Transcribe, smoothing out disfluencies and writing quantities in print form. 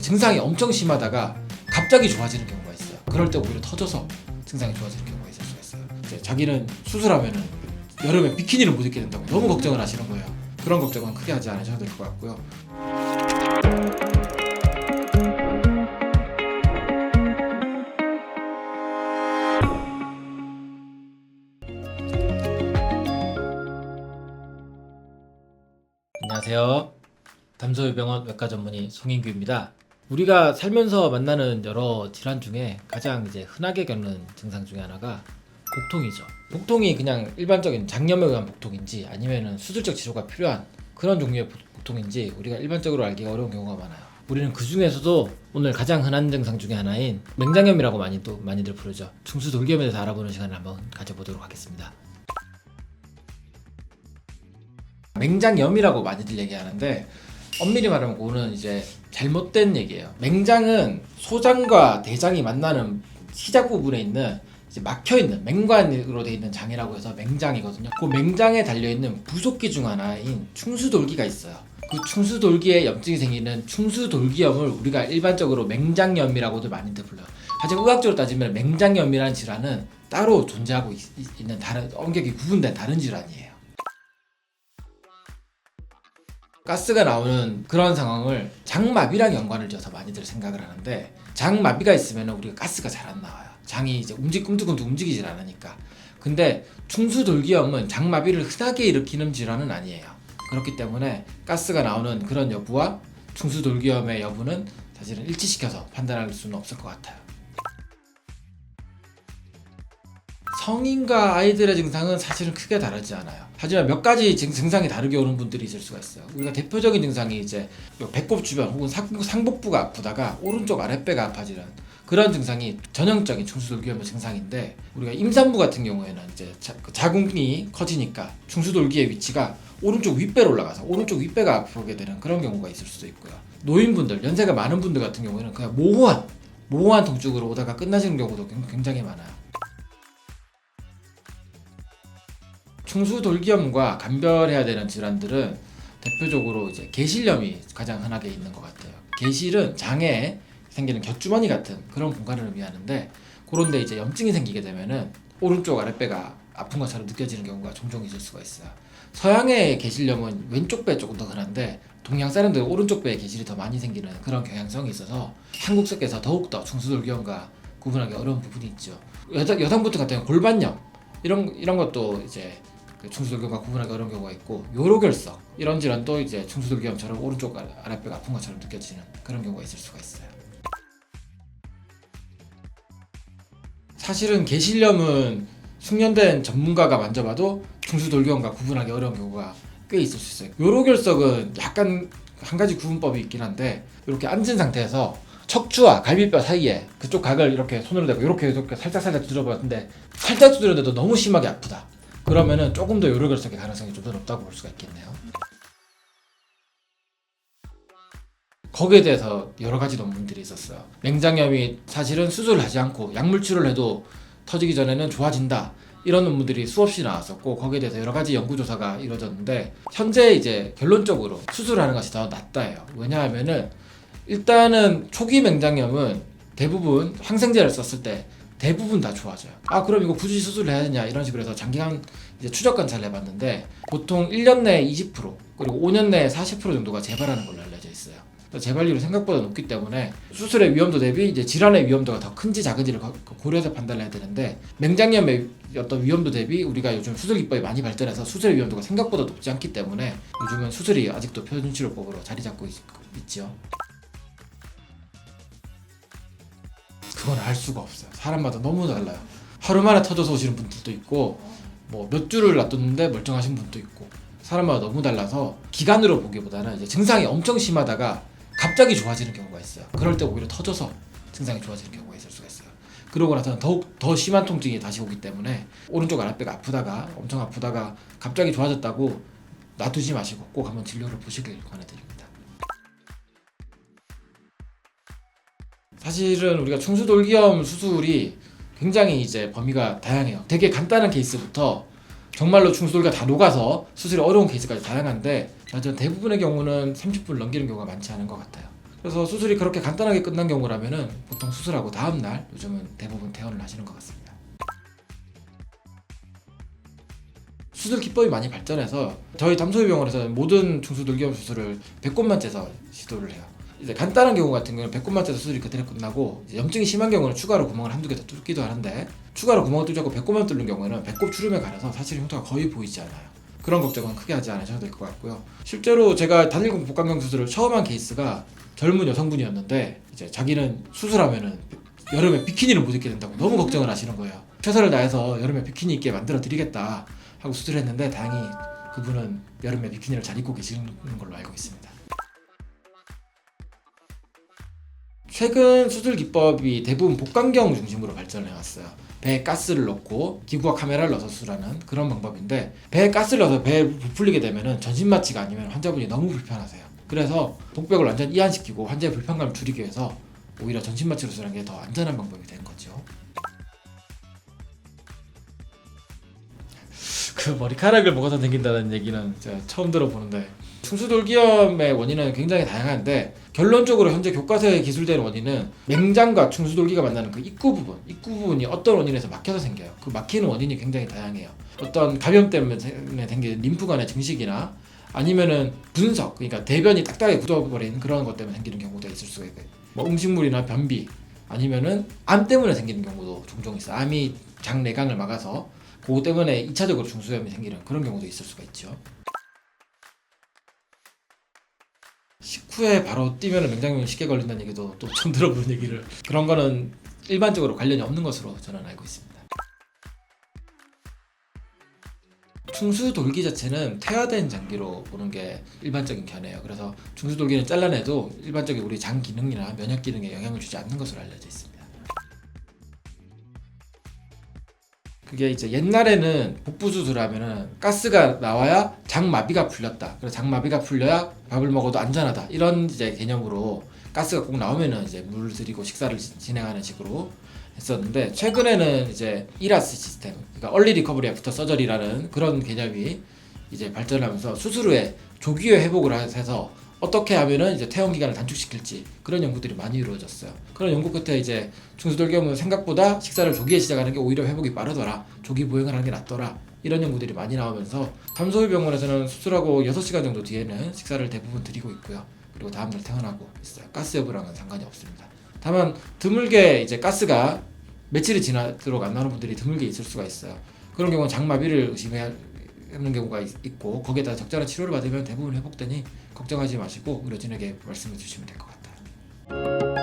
증상이 엄청 심하다가 갑자기 좋아지는 경우가 있어요. 그럴 때 오히려 터져서 증상이 좋아지는 경우가 있을 수가 있어요. 이제 자기는 수술하면은 여름에 비키니를 못 입게 된다고 너무 걱정을 하시는 거예요. 그런 걱정은 크게 하지 않으셔도 될 것 같고요. 안녕하세요. 담소요병원 외과 전문의 송인규입니다. 우리가 살면서 만나는 여러 질환 중에 가장 이제 흔하게 겪는 증상 중에 하나가 복통이죠. 복통이 그냥 일반적인 장염에 의한 복통인지 아니면은 수술적 치료가 필요한 그런 종류의 복통인지 우리가 일반적으로 알기가 어려운 경우가 많아요. 우리는 그 중에서도 오늘 가장 흔한 증상 중에 하나인 맹장염이라고 많이들 부르죠. 충수돌기염에 대해서 알아보는 시간을 한번 가져보도록 하겠습니다. 맹장염이라고 많이들 얘기하는데 엄밀히 말하면 그거는 이제 잘못된 얘기예요. 맹장은 소장과 대장이 만나는 시작 부분에 있는 이제 막혀있는 맹관으로 되어 있는 장이라고 해서 맹장이거든요. 그 맹장에 달려있는 부속기 중 하나인 충수돌기가 있어요. 그 충수돌기에 염증이 생기는 충수돌기염을 우리가 일반적으로 맹장염이라고도 많이들 불러요. 하지만 의학적으로 따지면 맹장염이라는 질환은 따로 존재하고 있는 다른 엄격히 구분된 다른 질환이에요. 가스가 나오는 그런 상황을 장마비랑 연관을 지어서 많이들 생각을 하는데, 장마비가 있으면 우리가 가스가 잘 안 나와요. 장이 이제 꿈틀꿈틀 움직이질 않으니까. 근데 충수돌기염은 장마비를 흔하게 일으키는 질환은 아니에요. 그렇기 때문에 가스가 나오는 그런 여부와 충수돌기염의 여부는 사실은 일치시켜서 판단할 수는 없을 것 같아요. 성인과 아이들의 증상은 사실은 크게 다르지 않아요. 하지만 몇 가지 증상이 다르게 오는 분들이 있을 수가 있어요. 우리가 대표적인 증상이 이제 배꼽 주변 혹은 상복부가 아프다가 오른쪽 아랫배가 아파지는 그런 증상이 전형적인 충수돌기염의 증상인데, 우리가 임산부 같은 경우에는 이제 자궁이 커지니까 충수돌기의 위치가 오른쪽 윗배로 올라가서 오른쪽 윗배가 아프게 되는 그런 경우가 있을 수도 있고요. 노인분들, 연세가 많은 분들 같은 경우에는 그냥 모호한 통증으로 오다가 끝나시는 경우도 굉장히 많아요. 충수돌기염과 감별해야 되는 질환들은 대표적으로 이제 계실염이 가장 흔하게 있는 것 같아요. 계실은 장에 생기는 곁주머니 같은 그런 공간을 의미하는데, 그런데 이제 염증이 생기게 되면은 오른쪽 아랫배가 아픈 것처럼 느껴지는 경우가 종종 있을 수가 있어요. 서양의 계실염은 왼쪽 배 조금 더 흔한데, 동양 사람들은 오른쪽 배에 계실이 더 많이 생기는 그런 경향성이 있어서 한국에서 더욱더 충수돌기염과 구분하기 어려운 부분이 있죠. 여성분들 같은 경우는 골반염 이런 것도 이제 충수돌기염과 구분하기 어려운 경우가 있고, 요로결석 이런 질환도 이제 충수돌기염처럼 오른쪽 아랫배가 아픈 것처럼 느껴지는 그런 경우가 있을 수가 있어요. 사실은 계실염은 숙련된 전문가가 만져봐도 충수돌기염과 구분하기 어려운 경우가 꽤 있을 수 있어요. 요로결석은 약간 한 가지 구분법이 있긴 한데, 이렇게 앉은 상태에서 척추와 갈비뼈 사이에 그쪽 각을 이렇게 손으로 대고 이렇게 살짝 두드려봤는데, 살짝 두드렸는데도 너무 심하게 아프다. 그러면은 조금 더 요로결석의 가능성이 좀 더 높다고 볼 수가 있겠네요. 거기에 대해서 여러 가지 논문들이 있었어요. 맹장염이 사실은 수술을 하지 않고 약물 치료를 해도 터지기 전에는 좋아진다, 이런 논문들이 수없이 나왔었고, 거기에 대해서 여러 가지 연구조사가 이루어졌는데, 현재 이제 결론적으로 수술하는 것이 더 낫다예요. 왜냐하면은 일단은 초기 맹장염은 대부분 항생제를 썼을 때 대부분 다 좋아져요. 그럼 이거 굳이 수술을 해야 되냐, 이런 식으로 해서 장기간 이제 추적 관찰을 해봤는데, 보통 1년 내에 20% 그리고 5년 내에 40% 정도가 재발하는 걸로 알려져 있어요. 재발률이 생각보다 높기 때문에 수술의 위험도 대비 이제 질환의 위험도가 더 큰지 작은지를 고려해서 판단을 해야 되는데, 맹장염의 어떤 위험도 대비 우리가 요즘 수술 기법이 많이 발전해서 수술의 위험도가 생각보다 높지 않기 때문에 요즘은 수술이 아직도 표준치료법으로 자리 잡고 있죠. 그건 알 수가 없어요. 사람마다 너무 달라요. 하루 만에 터져서 오시는 분들도 있고, 뭐 몇 주를 놔뒀는데 멀쩡하신 분도 있고, 사람마다 너무 달라서 기간으로 보기보다는 이제 증상이 엄청 심하다가 갑자기 좋아지는 경우가 있어요. 그럴 때 오히려 터져서 증상이 좋아지는 경우가 있을 수가 있어요. 그러고 나서는 더욱 더 심한 통증이 다시 오기 때문에 오른쪽 아랫배가 엄청 아프다가 갑자기 좋아졌다고 놔두지 마시고 꼭 한번 진료를 보시길 권해드립니다. 사실은 우리가 충수돌기염 수술이 굉장히 이제 범위가 다양해요. 되게 간단한 케이스부터 정말로 충수돌기가 다 녹아서 수술이 어려운 케이스까지 다양한데, 대부분의 경우는 30분을 넘기는 경우가 많지 않은 것 같아요. 그래서 수술이 그렇게 간단하게 끝난 경우라면은 보통 수술하고 다음날 요즘은 대부분 퇴원을 하시는 것 같습니다. 수술 기법이 많이 발전해서 저희 담소희병원에서는 모든 중수돌기염 수술을 배꼽만 째서 시도를 해요. 이제 간단한 경우 같은 경우는 배꼽만 째서 수술이 그대로 끝나고, 이제 염증이 심한 경우는 추가로 구멍을 한두 개 더 뚫기도 하는데, 추가로 구멍을 뚫자고 배꼽만 뚫는 경우에는 배꼽 주름에 가려서 사실 흉터가 거의 보이지 않아요. 그런 걱정은 크게 하지 않으셔도 될 것 같고요. 실제로 제가 단일공 복강경 수술을 처음 한 케이스가 젊은 여성분이었는데, 이제 자기는 수술하면은 여름에 비키니를 못 입게 된다고 너무 걱정을 하시는 거예요. 최선을 다해서 여름에 비키니 입게 만들어 드리겠다 하고 수술을 했는데, 다행히 그분은 여름에 비키니를 잘 입고 계시는 걸로 알고 있습니다. 최근 수술 기법이 대부분 복강경 중심으로 발전해 왔어요. 배에 가스를 넣고 기구와 카메라를 넣어서 수술하는 그런 방법인데, 배에 가스를 넣어서 배에 부풀리게 되면 전신 마취가 아니면 환자분이 너무 불편하세요. 그래서 복벽을 완전 이완시키고 환자의 불편감을 줄이기 위해서 오히려 전신 마취로 수술하는 게 더 안전한 방법이 된 거죠. 그 머리카락을 먹어서 생긴다는 얘기는 제가 처음 들어보는데, 충수돌기염의 원인은 굉장히 다양한데 결론적으로 현재 교과서에 기술된 원인은 맹장과 충수돌기가 만나는 그 입구 부분이 어떤 원인에서 막혀서 생겨요. 그 막히는 원인이 굉장히 다양해요. 어떤 감염 때문에 생기는 림프관의 증식이나 아니면은 분석, 그러니까 대변이 딱딱하게 굳어버린 그런 것 때문에 생기는 경우도 있을 수가 있고요. 뭐 음식물이나 변비, 아니면은 암 때문에 생기는 경우도 종종 있어요. 암이 장 내강을 막아서 그거 때문에 2차적으로 중수염이 생기는 그런 경우도 있을 수가 있죠. 식후에 바로 뛰면 맹장염이 쉽게 걸린다는 얘기도 또 처음 들어보는 얘기를, 그런 거는 일반적으로 관련이 없는 것으로 저는 알고 있습니다. 충수돌기 자체는 퇴화된 장기로 보는 게 일반적인 견해예요. 그래서 충수돌기는 잘라내도 일반적인 우리 장 기능이나 면역 기능에 영향을 주지 않는 것으로 알려져 있습니다. 그게 이제 옛날에는 복부 수술하면은 가스가 나와야 장마비가 풀렸다. 그래서 장마비가 풀려야 밥을 먹어도 안전하다. 이런 이제 개념으로 가스가 꼭 나오면은 이제 물 들이고 식사를 진행하는 식으로 했었는데, 최근에는 이제 이라스 시스템, 그러니까 얼리 리커버리 애프터 서저리라는 그런 개념이 이제 발전하면서 수술 후에 조기에 회복을 해서 어떻게 하면은 이제 퇴원 기간을 단축시킬지 그런 연구들이 많이 이루어졌어요. 그런 연구 끝에 이제 중수돌기염은 생각보다 식사를 조기에 시작하는 게 오히려 회복이 빠르더라, 조기 보행을 하는 게 낫더라, 이런 연구들이 많이 나오면서 담소희병원에서는 수술하고 6시간 정도 뒤에는 식사를 대부분 드리고 있고요. 그리고 다음날 퇴원하고 있어요. 가스 여부랑은 상관이 없습니다. 다만 드물게 이제 가스가 며칠이 지나도록 안 나오는 분들이 드물게 있을 수가 있어요. 그런 경우는 장마비를 의심해야 하는 경우가 있고, 거기에다 적절한 치료를 받으면 대부분 회복되니 걱정하지 마시고 의료진에게 말씀해 주시면 될 것 같아요.